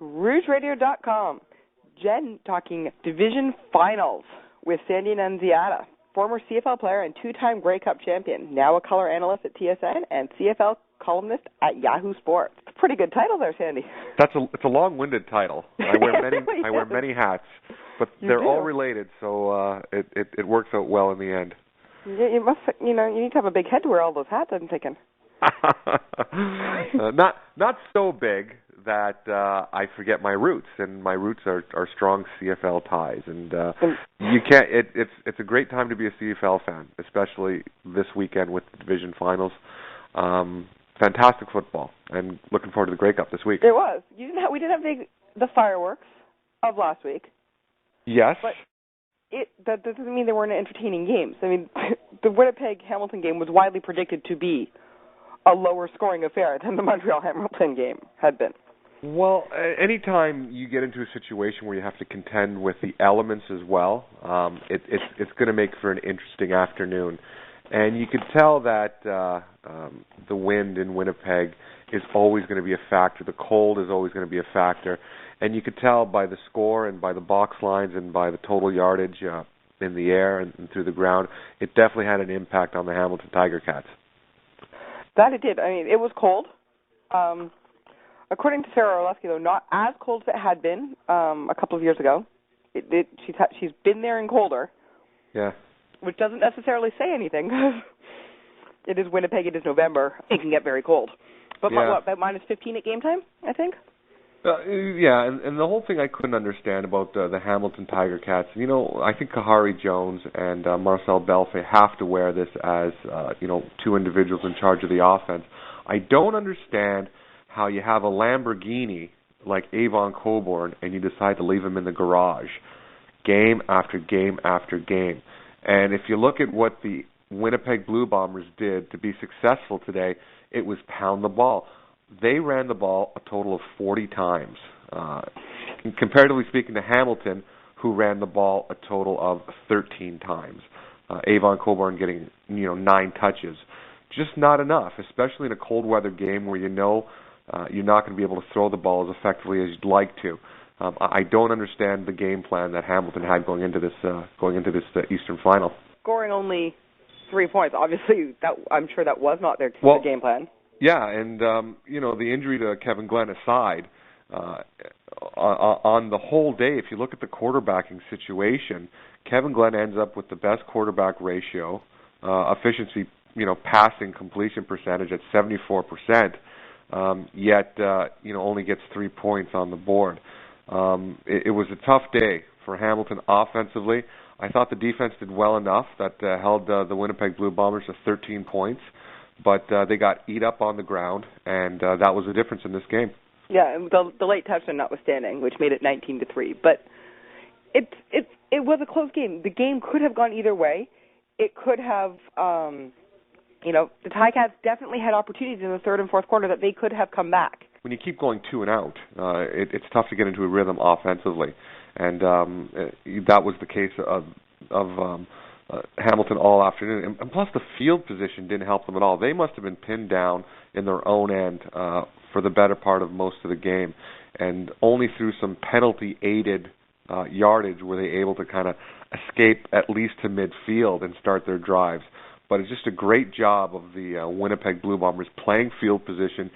RougeRadio.com. Jenn talking division finals with Sandy and Annunziata, former CFL player and two-time Grey Cup champion, now a color analyst at TSN and CFL columnist at Yahoo Sports. It's a pretty good title there, Sandy. It's a long-winded title. I wear many hats, but they're all related, so it works out well in the end. You must, you need to have a big head to wear all those hats, I'm thinking. Not so big that I forget my roots, and my roots are strong CFL ties, and you can't. It's a great time to be a CFL fan, especially this weekend with the division finals. Fantastic football, and looking forward to the Grey Cup this week. It was. We didn't have the fireworks of last week. Yes, but that doesn't mean they weren't entertaining games. I mean, the Winnipeg-Hamilton game was widely predicted to be a lower scoring affair than the Montreal-Hamilton game had been. Well, anytime you get into a situation where you have to contend with the elements as well, it's going to make for an interesting afternoon. And you could tell that the wind in Winnipeg is always going to be a factor. The cold is always going to be a factor. And you could tell by the score and by the box lines and by the total yardage in the air and through the ground, it definitely had an impact on the Hamilton Tiger Cats. That it did. I mean, it was cold. According to Sarah Orlesky, though, not as cold as it had been a couple of years ago. She's been there and colder. Yeah. Which doesn't necessarily say anything. It is Winnipeg. It is November. It can get very cold. But about minus 15 at game time, I think? Yeah, and the whole thing I couldn't understand about the Hamilton Tiger Cats, I think Kahari Jones and Marcel Belfay have to wear this as, two individuals in charge of the offense. I don't understand how you have a Lamborghini like Avon Cobourne and you decide to leave him in the garage game after game after game. And if you look at what the Winnipeg Blue Bombers did to be successful today, it was pound the ball. They ran the ball a total of 40 times, comparatively speaking to Hamilton, who ran the ball a total of 13 times. Avon Cobourne getting 9 touches. Just not enough, especially in a cold weather game where you're not going to be able to throw the ball as effectively as you'd like to. I don't understand the game plan that Hamilton had going into this Eastern Final. Scoring only 3 points, obviously, I'm sure that was not their game plan. Yeah, and the injury to Kevin Glenn aside, on the whole day, if you look at the quarterbacking situation, Kevin Glenn ends up with the best quarterback ratio, efficiency, passing completion percentage at 74%, yet only gets 3 points on the board. It was a tough day for Hamilton offensively. I thought the defense did well enough that held the Winnipeg Blue Bombers to 13 points. But they got eat up on the ground, and that was the difference in this game. Yeah, and the late touchdown notwithstanding, which made it 19-3. But it was a close game. The game could have gone either way. It could have, the Ticats definitely had opportunities in the third and fourth quarter that they could have come back. When you keep going 2 and out, it's tough to get into a rhythm offensively, and that was the case of Hamilton all afternoon, and plus the field position didn't help them at all. They must have been pinned down in their own end for the better part of most of the game, and only through some penalty-aided yardage were they able to kind of escape at least to midfield and start their drives. But it's just a great job of the Winnipeg Blue Bombers playing field position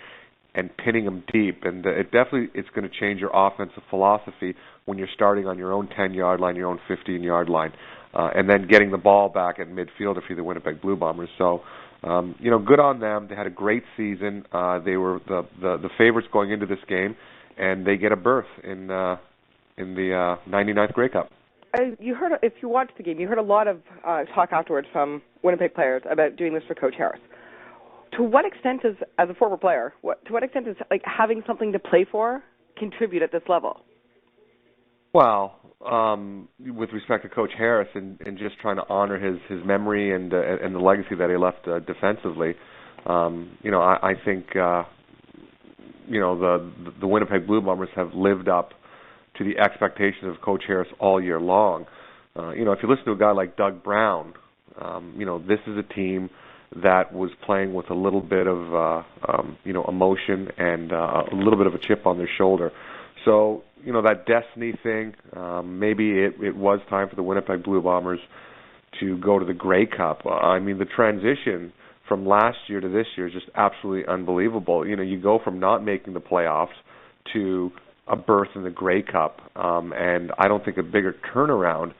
and pinning them deep, and it's going to change your offensive philosophy when you're starting on your own 10-yard line, your own 15-yard line. And then getting the ball back at midfield if you're the Winnipeg Blue Bombers. So, good on them. They had a great season. They were the favorites going into this game, and they get a berth in the 99th Grey Cup. If you watched the game, you heard a lot of talk afterwards from Winnipeg players about doing this for Coach Harris. To what extent as a former player, does having something to play for contribute at this level? Well, with respect to Coach Harris and just trying to honor his memory and the legacy that he left defensively, I think the Winnipeg Blue Bombers have lived up to the expectations of Coach Harris all year long. If you listen to a guy like Doug Brown, this is a team that was playing with a little bit of emotion and a little bit of a chip on their shoulder. So, that destiny thing, maybe it was time for the Winnipeg Blue Bombers to go to the Grey Cup. The transition from last year to this year is just absolutely unbelievable. You go from not making the playoffs to a berth in the Grey Cup, and I don't think a bigger turnaround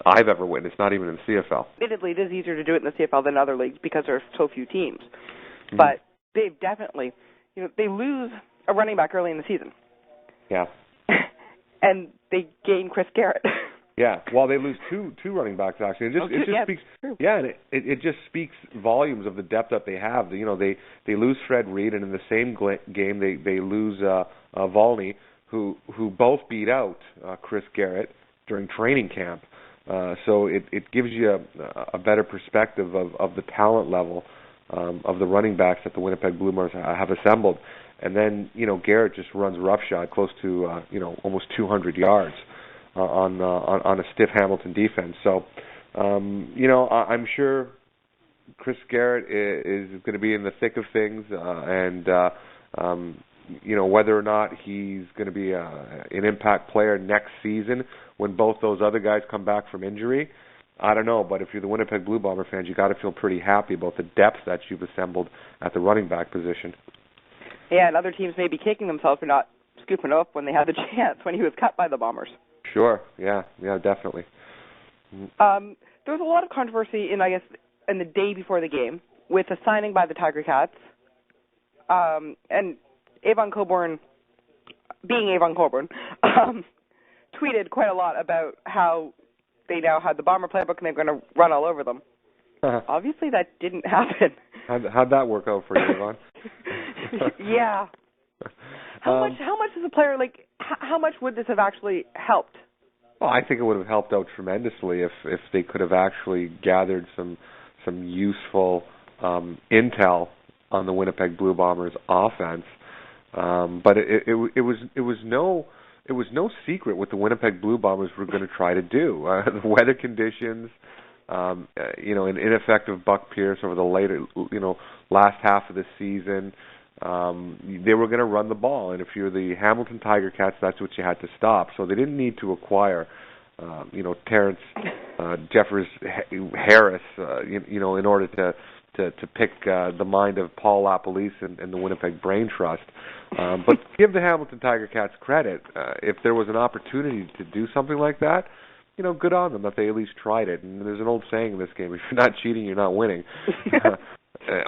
I've ever witnessed, not even in the CFL. Admittedly, it is easier to do it in the CFL than other leagues because there are so few teams. Mm-hmm. But they've definitely, they lose a running back early in the season. Yeah. And they gain Chris Garrett. Yeah, well, they lose two running backs actually. It just speaks volumes of the depth that they have. They lose Fred Reed, and in the same game they lose Volney, who both beat out Chris Garrett during training camp. So it gives you a better perspective of the talent level of the running backs that the Winnipeg Blue Bombers have assembled. And then Garrett just runs roughshod close to almost 200 yards. On a stiff Hamilton defense. So, I'm sure Chris Garrett is going to be in the thick of things, and whether or not he's going to be an impact player next season when both those other guys come back from injury, I don't know. But if you're the Winnipeg Blue Bomber fans, you got to feel pretty happy about the depth that you've assembled at the running back position. Yeah, and other teams may be kicking themselves for not scooping up when they had the chance when he was cut by the Bombers. Sure. Yeah, definitely. There was a lot of controversy in the day before the game with a signing by the Tiger Cats, and Avon Cobourne, being Avon Cobourne, tweeted quite a lot about how they now had the Bomber playbook and they're going to run all over them. Obviously, that didn't happen. How'd that work out for you, Avon? Yeah. How much is a player how much would this have actually helped? Well, I think it would have helped out tremendously if they could have actually gathered some useful intel on the Winnipeg Blue Bombers offense. But it was no secret what the Winnipeg Blue Bombers were going to try to do. The weather conditions, an ineffective Buck Pierce over the last half of the season. They were going to run the ball, and if you're the Hamilton Tiger Cats, that's what you had to stop. So they didn't need to acquire, Terrence Jeffers Harris, in order to pick the mind of Paul LaPolice and the Winnipeg Brain Trust. But give the Hamilton Tiger Cats credit. If there was an opportunity to do something like that, good on them that they at least tried it. And there's an old saying in this game: if you're not cheating, you're not winning.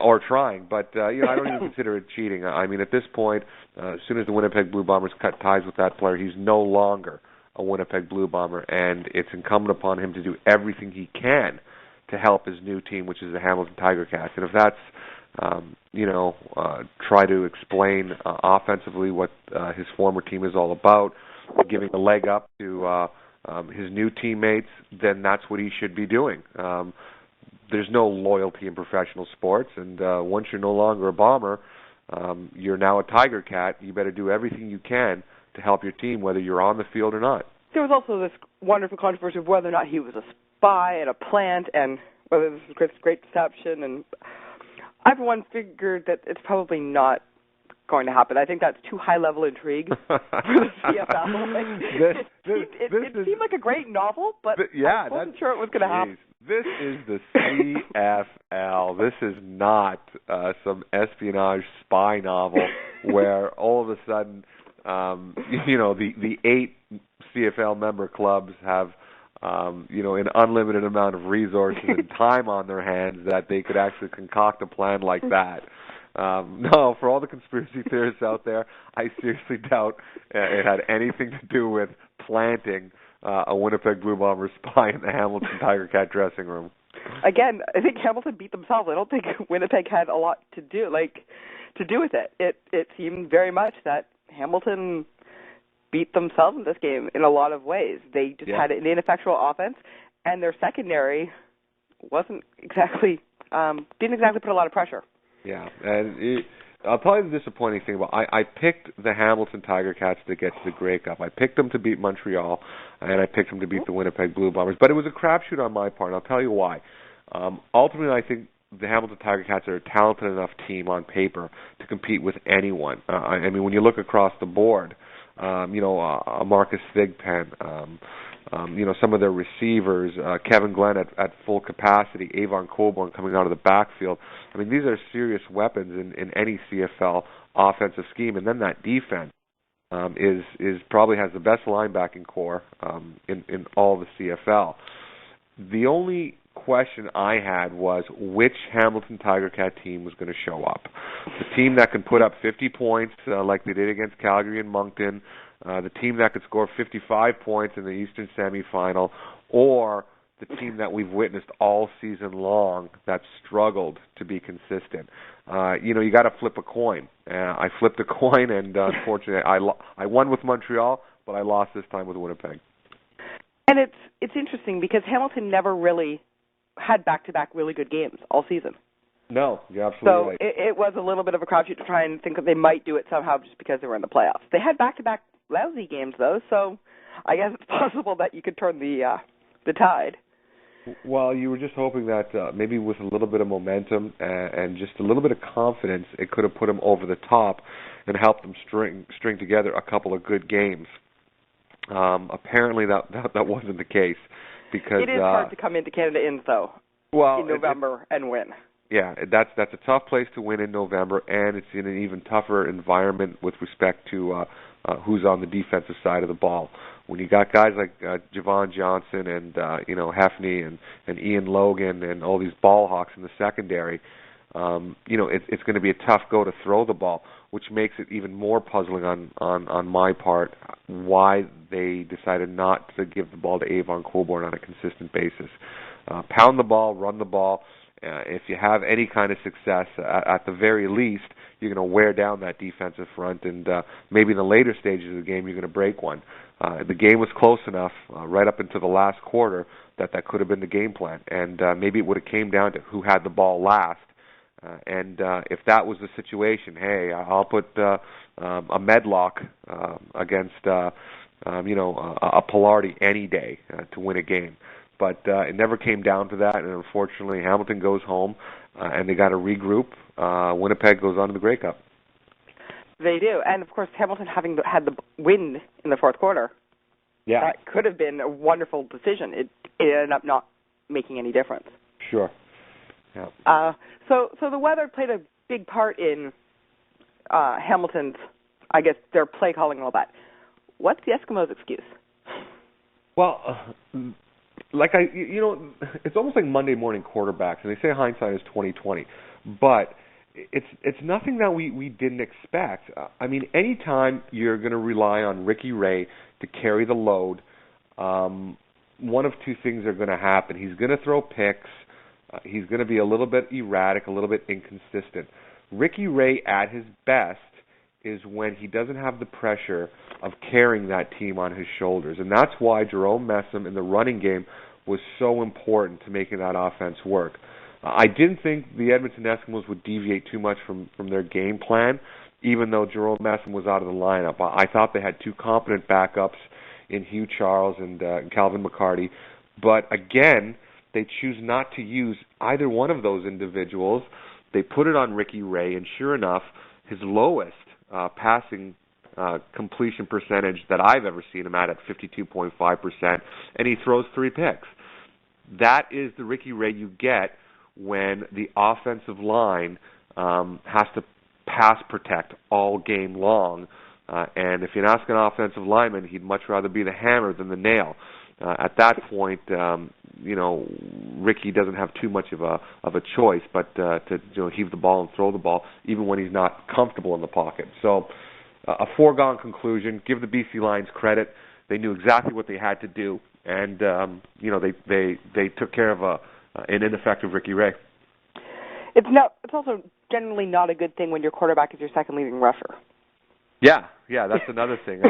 Or trying, but I don't even consider it cheating. At this point, as soon as the Winnipeg Blue Bombers cut ties with that player, he's no longer a Winnipeg Blue Bomber, and it's incumbent upon him to do everything he can to help his new team, which is the Hamilton Tiger Cats. And if that's, try to explain offensively what his former team is all about, giving a leg up to his new teammates, then that's what he should be doing. There's no loyalty in professional sports, and once you're no longer a Bomber, you're now a Tiger Cat. You better do everything you can to help your team, whether you're on the field or not. There was also this wonderful controversy of whether or not he was a spy at a plant, and whether this was great deception. And I, for one, figured that it's probably not going to happen. I think that's too high-level intrigue for the CFL. It seemed like a great novel, but I wasn't sure it was going to happen. This is the CFL. This is not some espionage spy novel where all of a sudden, the 8 CFL member clubs have, an unlimited amount of resources and time on their hands that they could actually concoct a plan like that. No, for all the conspiracy theorists out there, I seriously doubt it had anything to do with planting a Winnipeg Blue Bombers spy in the Hamilton Tiger Cat dressing room. Again, I think Hamilton beat themselves. I don't think Winnipeg had a lot to do with it. It seemed very much that Hamilton beat themselves in this game in a lot of ways. They just had an ineffectual offense, and their secondary didn't exactly put a lot of pressure. Yeah, and I'll tell you the disappointing thing about I picked the Hamilton Tiger Cats to get to the Grey Cup. I picked them to beat Montreal, and I picked them to beat the Winnipeg Blue Bombers. But it was a crapshoot on my part, and I'll tell you why. Ultimately, I think the Hamilton Tiger Cats are a talented enough team on paper to compete with anyone. When you look across the board, Marcus Thigpen, some of their receivers, Kevin Glenn at full capacity, Avon Coburn coming out of the backfield. I mean, these are serious weapons in any CFL offensive scheme. And then that defense is probably has the best linebacking core in all the CFL. The only question I had was which Hamilton Tiger Cat team was going to show up. The team that can put up 50 points like they did against Calgary and Moncton, the team that could score 55 points in the Eastern semifinal, or the team that we've witnessed all season long that struggled to be consistent. You got to flip a coin. I flipped a coin, and unfortunately, I won with Montreal, but I lost this time with Winnipeg. And it's interesting because Hamilton never really had back-to-back really good games all season. No, you're absolutely right. So it was a little bit of a crapshoot to try and think that they might do it somehow just because they were in the playoffs. They had back-to-back lousy games, though, so I guess it's possible that you could turn the tide. Well, you were just hoping that maybe with a little bit of momentum and just a little bit of confidence, it could have put them over the top and helped them string together a couple of good games. Apparently, that wasn't the case because it is hard to come into Canada Inns, though, in November and win. Yeah, that's a tough place to win in November, and it's in an even tougher environment with respect to who's on the defensive side of the ball. When you got guys like Javon Johnson and Hefney and Ian Logan and all these ball hawks in the secondary, it's going to be a tough go to throw the ball, which makes it even more puzzling on my part why they decided not to give the ball to Avon Coburn on a consistent basis. Pound the ball, run the ball. If you have any kind of success, at the very least, you're going to wear down that defensive front, and maybe in the later stages of the game, you're going to break one. The game was close enough right up into the last quarter that could have been the game plan, and maybe it would have came down to who had the ball last. And if that was the situation, hey, I'll put a Medlock against a Pilardi any day to win a game. But it never came down to that, and unfortunately, Hamilton goes home, and they got to regroup. Winnipeg goes on to the Grey Cup. They do, and of course, Hamilton having had the win in the fourth quarter, that could have been a wonderful decision. It ended up not making any difference. Sure. Yeah. So the weather played a big part in Hamilton's, I guess, their play calling and all that. What's the Eskimos' excuse? Well, it's almost like Monday morning quarterbacks, and they say hindsight is 20/20, but it's nothing that we didn't expect. I mean, anytime you're going to rely on Ricky Ray to carry the load, one of two things are going to happen. He's going to throw picks. He's going to be a little bit erratic, a little bit inconsistent. Ricky Ray at his best is when he doesn't have the pressure of carrying that team on his shoulders. And that's why Jerome Messam in the running game was so important to making that offense work. I didn't think the Edmonton Eskimos would deviate too much from their game plan, even though Jerome Messam was out of the lineup. I thought they had two competent backups in Hugh Charles and Calvin McCarty. But again, they choose not to use either one of those individuals. They put it on Ricky Ray, and sure enough, his lowest passing completion percentage that I've ever seen him at 52.5%, and he throws 3 picks. That is the Ricky Ray you get when the offensive line has to pass protect all game long. And if you ask an offensive lineman, he'd much rather be the hammer than the nail. At that point, Ricky doesn't have too much of a choice but to heave the ball and throw the ball, even when he's not comfortable in the pocket. So, a foregone conclusion. Give the BC Lions credit; they knew exactly what they had to do, and they took care of an ineffective Ricky Ray. It's also generally not a good thing when your quarterback is your second leading rusher. Yeah, that's another thing,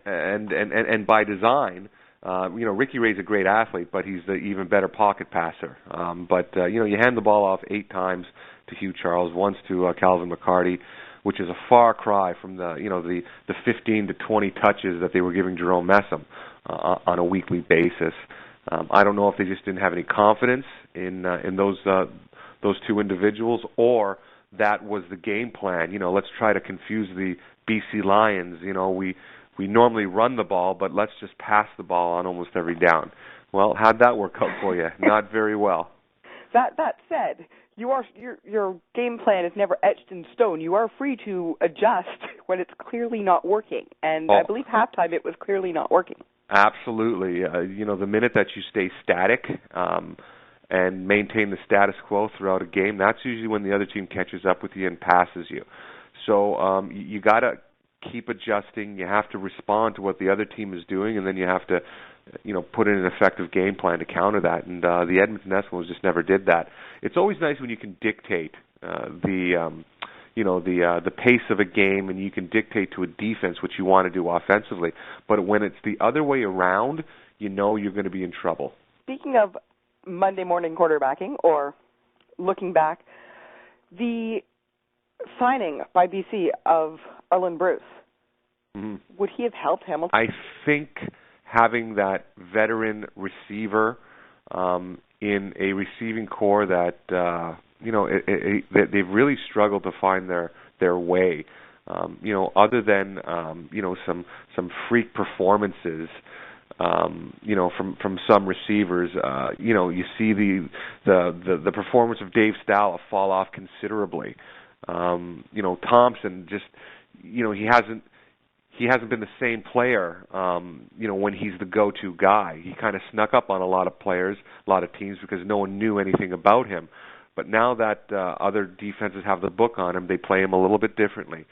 and by design. Ricky Ray's a great athlete, but he's the even better pocket passer. You hand the ball off 8 times to Hugh Charles, once to Calvin McCarty, which is a far cry from the 15 to 20 touches that they were giving Jerome Messam on a weekly basis. I don't know if they just didn't have any confidence in those two individuals, or that was the game plan. Let's try to confuse the BC Lions. we normally run the ball, but let's just pass the ball on almost every down. Well, how'd that work out for you? Not very well. That said, your game plan is never etched in stone. You are free to adjust when it's clearly not working. And I believe halftime it was clearly not working. Absolutely. The minute that you stay static and maintain the status quo throughout a game, that's usually when the other team catches up with you and passes you. So you got to keep adjusting. You have to respond to what the other team is doing, and then you have to put in an effective game plan to counter that. And the Edmonton Eskimos just never did that. It's always nice when you can dictate the pace of a game, and you can dictate to a defense what you want to do offensively. But when it's the other way around, you're going to be in trouble. Speaking of Monday morning quarterbacking, or looking back, the signing by BC of Arlen Bruce, would he have helped Hamilton? I think having that veteran receiver in a receiving core that they've really struggled to find their way. Other than some freak performances, from some receivers, you see the performance of Dave Stala fall off considerably. Thompson just, he hasn't been the same player, when he's the go-to guy. He kind of snuck up on a lot of players, a lot of teams, because no one knew anything about him. But now that other defenses have the book on him, they play him a little bit differently.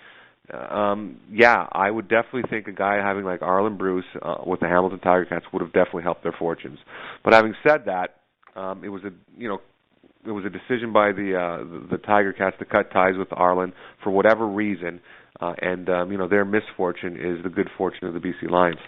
I would definitely think a guy having like Arlen Bruce with the Hamilton Tiger Cats would have definitely helped their fortunes. But having said that, it was a decision by the Tiger Cats to cut ties with Arlen for whatever reason, and their misfortune is the good fortune of the BC Lions.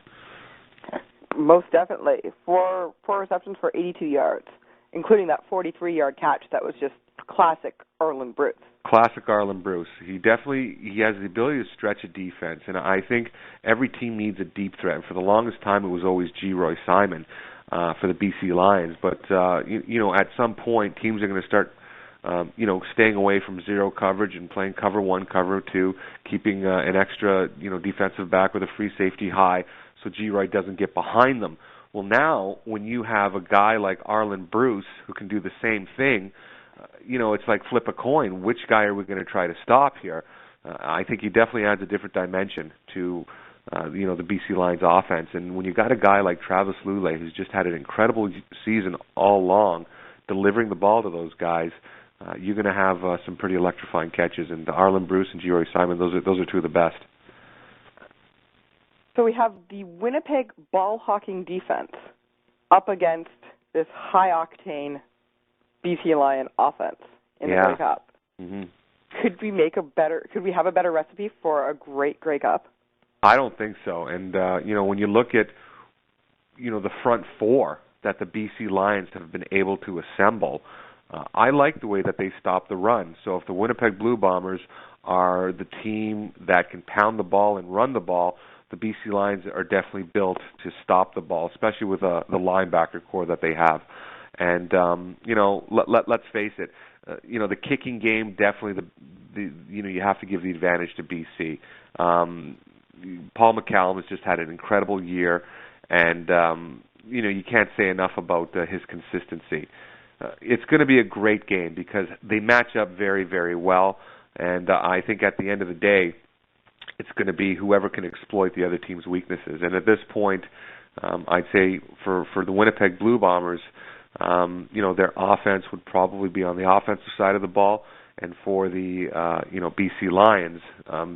Most definitely. Four receptions for 82 yards, including that 43-yard catch that was just classic Arlen Bruce. Classic Arlen Bruce. He has the ability to stretch a defense, and I think every team needs a deep threat. And for the longest time, it was always G. Roy Simon for the BC Lions. But at some point, teams are going to start staying away from zero coverage and playing cover one, cover two, keeping an extra defensive back with a free safety high so G. Roy doesn't get behind them. Well, now when you have a guy like Arlen Bruce who can do the same thing, it's like flip a coin. Which guy are we going to try to stop here? I think he definitely adds a different dimension to the BC Lions offense. And when you got a guy like Travis Lulay, who's just had an incredible season all along, delivering the ball to those guys, you're going to have some pretty electrifying catches. And Arlen Bruce and G. Roy Simon, those are two of the best. So we have the Winnipeg ball-hawking defense up against this high-octane BC Lion offense in the Grey Cup. Mm-hmm. Could we have a better recipe for a great Grey Cup? I don't think so. And when you look at the front four that the BC Lions have been able to assemble, I like the way that they stop the run. So if the Winnipeg Blue Bombers are the team that can pound the ball and run the ball, the BC Lions are definitely built to stop the ball, especially with the linebacker core that they have. And let's face it, the kicking game definitely you have to give the advantage to BC. Paul McCallum has just had an incredible year, and you can't say enough about his consistency. It's going to be a great game because they match up very, very well, and I think at the end of the day, it's going to be whoever can exploit the other team's weaknesses. And at this point, I'd say for the Winnipeg Blue Bombers, their offense would probably be on the offensive side of the ball, and for the BC Lions,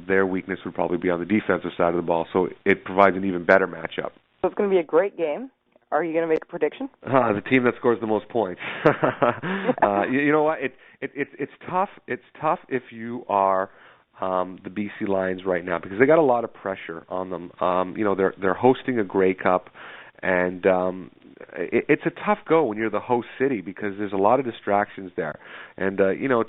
their weakness would probably be on the defensive side of the ball. So it provides an even better matchup. So it's going to be a great game. Are you going to make a prediction? The team that scores the most points. You know what? It's tough. It's tough if you are the BC Lions right now because they got a lot of pressure on them. They're hosting a Grey Cup, and it's a tough go when you're the host city because there's a lot of distractions there. And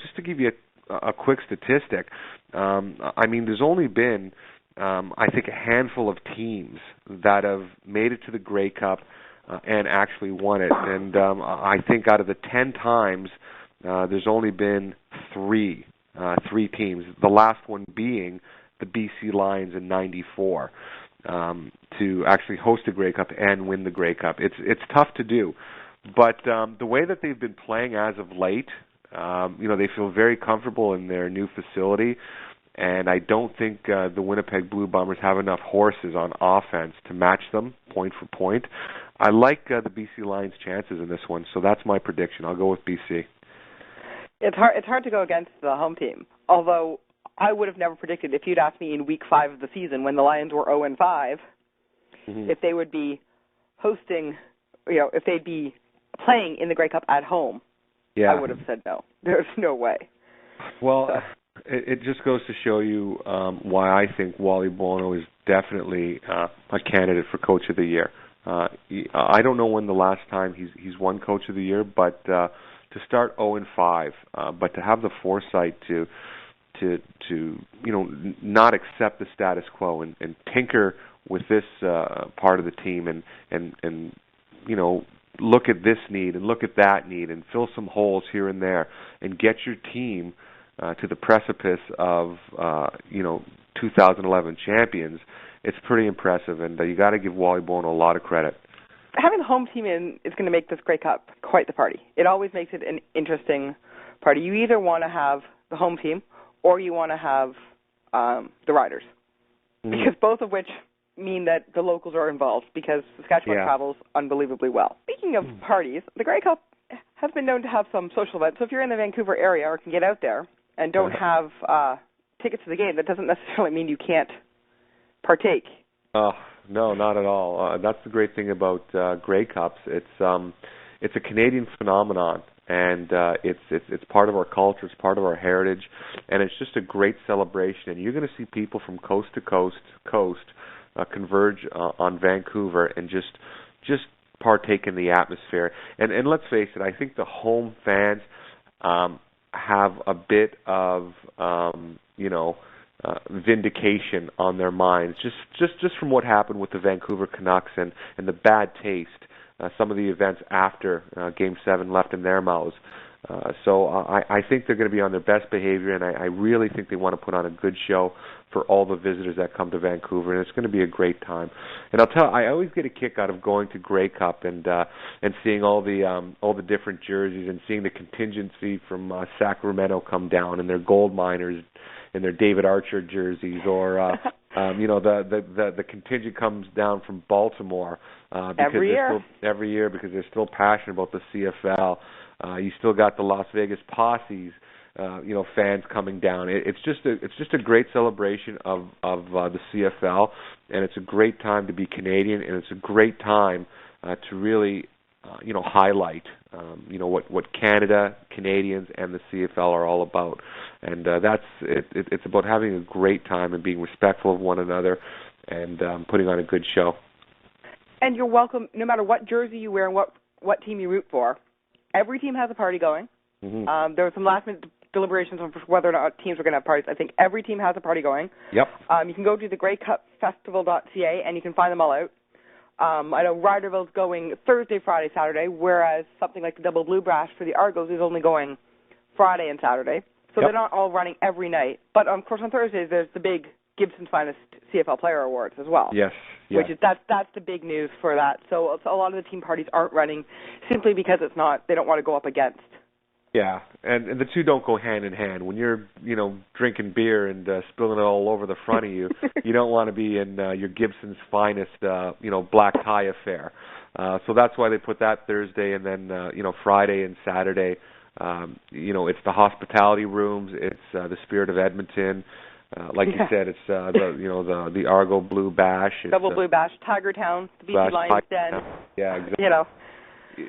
just to give you a quick statistic, there's only been I think a handful of teams that have made it to the Grey Cup and actually won it. And I think out of the 10 times, there's only been three teams, the last one being the BC Lions in '94. to actually host a Grey Cup and win the Grey Cup. It's tough to do, but the way that they've been playing as of late, they feel very comfortable in their new facility, and I don't think the Winnipeg Blue Bombers have enough horses on offense to match them point for point. I like the BC Lions' chances in this one, so that's my prediction. I'll go with BC. It's hard to go against the home team, although I would have never predicted, if you'd asked me in week 5 of the season when the Lions were 0-5, if they would be hosting, if they'd be playing in the Grey Cup at home, I would have said no. There's no way. Well, it just goes to show you why I think Wally Bono is definitely a candidate for Coach of the Year. I don't know when the last time he's won Coach of the Year, but to start 0-5, but to have the foresight to not accept the status quo and tinker with this part of the team and look at this need and look at that need and fill some holes here and there and get your team to the precipice of 2011 champions. It's pretty impressive, and you got to give Wally Bono a lot of credit. Having the home team in is going to make this Grey Cup quite the party. It always makes it an interesting party. You either want to have the home team or you want to have the Riders, because both of which mean that the locals are involved, because Saskatchewan travels unbelievably well. Speaking of parties, the Grey Cup has been known to have some social events. So if you're in the Vancouver area or can get out there and don't have tickets to the game, that doesn't necessarily mean you can't partake. No, not at all. That's the great thing about Grey Cups. It's a Canadian phenomenon, and it's part of our culture, it's part of our heritage, and it's just a great celebration. And you're going to see people from coast to coast converge on Vancouver and just partake in the atmosphere. And let's face it, I think the home fans have a bit of vindication on their minds, just from what happened with the Vancouver Canucks and the bad taste some of the events after Game 7 left in their mouths. So I think they're going to be on their best behavior, and I really think they want to put on a good show for all the visitors that come to Vancouver, and it's going to be a great time. And I always get a kick out of going to Grey Cup and seeing all the different jerseys and seeing the contingency from Sacramento come down and their gold miners in their David Archer jerseys, or the contingent comes down from Baltimore every year because they're still passionate about the CFL. You still got the Las Vegas Posses, fans coming down. It's just a great celebration of the CFL, and it's a great time to be Canadian, and it's a great time to really highlight what Canada, Canadians, and the CFL are all about. And it's about having a great time and being respectful of one another and putting on a good show. And you're welcome, no matter what jersey you wear and what team you root for. Every team has a party going. There were some last-minute deliberations on whether or not teams were going to have parties. I think every team has a party going. Yep. You can go to the GreyCupFestival.ca and you can find them all out. I know Riderville's going Thursday, Friday, Saturday, whereas something like the Double Blue Bash for the Argos is only going Friday and Saturday. So they're not all running every night. But, of course, on Thursdays there's the big Gibson's Finest CFL Player Awards as well. Yes. Which is that's the big news for that. So a lot of the team parties aren't running simply because they don't want to go up against. Yeah, and the two don't go hand in hand. When you're drinking beer and spilling it all over the front of you, you don't want to be in your Gibson's Finest black tie affair. So that's why they put that Thursday, and then Friday and Saturday. It's the hospitality rooms. It's the Spirit of Edmonton. Like you said, it's the Argo Blue Bash. It's, Double Blue Bash, Tiger Town, the BC Lions Den. Yeah, exactly.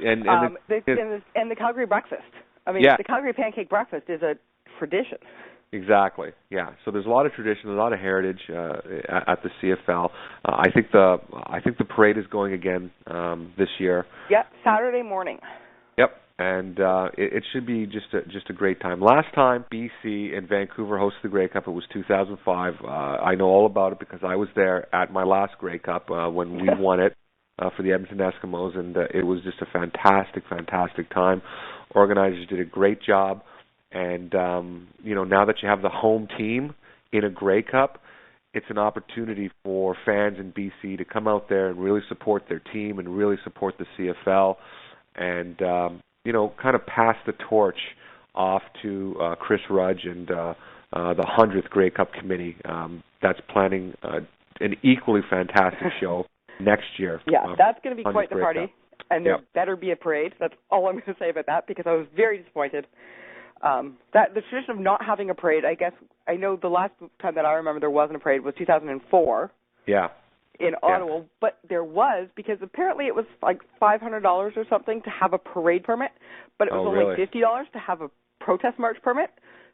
And the Calgary breakfast. I mean, the Calgary pancake breakfast is a tradition. Exactly. Yeah. So there's a lot of tradition, a lot of heritage at the CFL. I think the parade is going again this year. Yep, Saturday morning. Yep. And it should be just a great time. Last time BC and Vancouver hosted the Grey Cup, it was 2005. I know all about it because I was there at my last Grey Cup when we won it for the Edmonton Eskimos, and it was just a fantastic time. Organizers did a great job, and now that you have the home team in a Grey Cup, it's an opportunity for fans in BC to come out there and really support their team and really support the CFL and, kind of pass the torch off to Chris Rudge and the 100th Grey Cup Committee that's planning an equally fantastic show next year. Yeah, that's going to be quite the party. Cup. And there better be a parade. That's all I'm going to say about that because I was very disappointed. That the tradition of not having a parade, I guess, I know the last time that I remember there wasn't a parade was 2004. Yeah. In Ottawa, but there was because apparently it was like $500 or something to have a parade permit, but it was only $50 to have a protest march permit.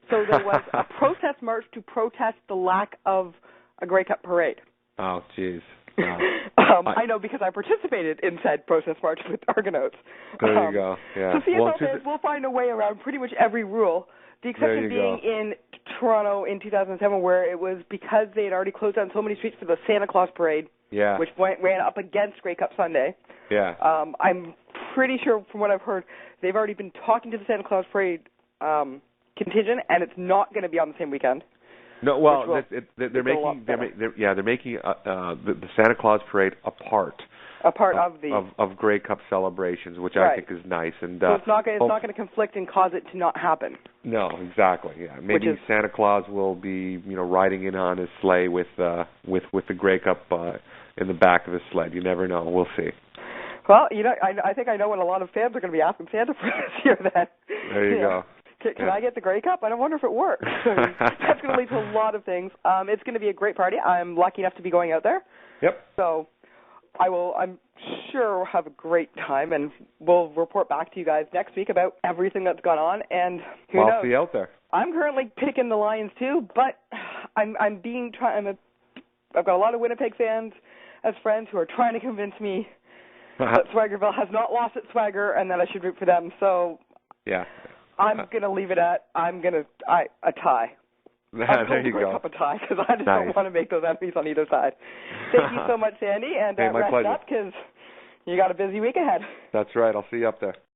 So there was a protest march to protest the lack of a Grey Cup parade. Oh, jeez. I know because I participated in said protest march with Argonauts. There you go. Yeah. So CFL fans will find a way around pretty much every rule. The exception being in Toronto in 2007 where it was because they had already closed down so many streets for the Santa Claus parade, which ran up against Grey Cup Sunday. Yeah. I'm pretty sure from what I've heard, they've already been talking to the Santa Claus parade contingent, and it's not going to be on the same weekend. No, well, they're making the Santa Claus parade a part of Grey Cup celebrations, which I think is nice. And so it's not going to conflict and cause it to not happen. No, exactly. Yeah, maybe Santa Claus will be riding in on his sleigh with the Grey Cup in the back of his sled. You never know. We'll see. Well, I think I know what a lot of fans are going to be asking Santa for this year. Then there you go. Can I get the Grey Cup? I don't wonder if it works. That's going to lead to a lot of things. It's going to be a great party. I'm lucky enough to be going out there. Yep. So I'm sure we'll have a great time, and we'll report back to you guys next week about everything that's gone on. And who knows? I'll see you out there. I'm currently picking the Lions too, but I've got a lot of Winnipeg fans as friends who are trying to convince me that Swaggerville has not lost its swagger and that I should root for them. So yeah. I'm going to leave it at a tie. There you go. Up a tie because I just don't want to make those enemies on either side. Thank you so much, Sandy, and my rest pleasure. up because you got a busy week ahead. That's right. I'll see you up there.